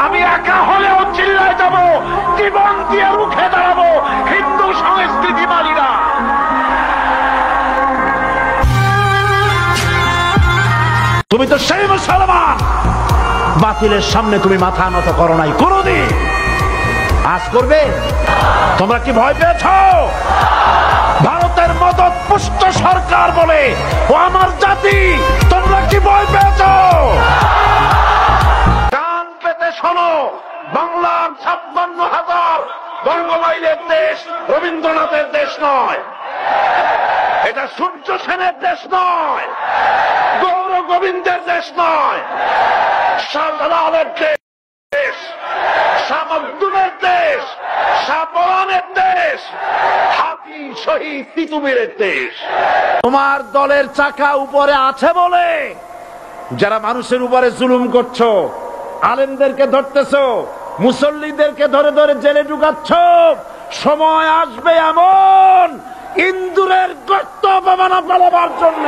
আমি একা হলেও চিল্লায় যাব, জীবন দিয়ে রুখে দাঁড়াবো হিন্দু সংস্কৃতি মালিরা। তুমি তো সেই মুসলমান, বাতিলের সামনে তুমি মাথা নত করো নাই কোনদিন, আজ করবে? তোমরা কি ভয় পেয়েছ? ভারতের মদত পুষ্ট সরকার বলে ও আমার জাতি, তোমরা কি ভয় পেয়েছ? কান পেতে শোনো, বাংলার 56,000 বঙ্গমাইলের দেশ রবীন্দ্রনাথের দেশ নয়, এটা সূর্য সেনের দেশ নয়, গৌর গোবিন্দের দেশ নয়, শাহজালালের দেশ, শাহ আব্দুলের দেশ, শাহ পরানের দেশ, হাতি শহীদ তিতুমিরের দেশ। তোমার দলের চাকা উপরে আছে বলে যারা মানুষের উপরে জুলুম করছো, আলেমদেরকে ধরতেছো, মুসল্লিদেরকে ধরে ধরে জেলে ঢুকাচ্ছ, সময় আসবে এমন ইন্দুরের গর্ত অপমানা পালাবার জন্য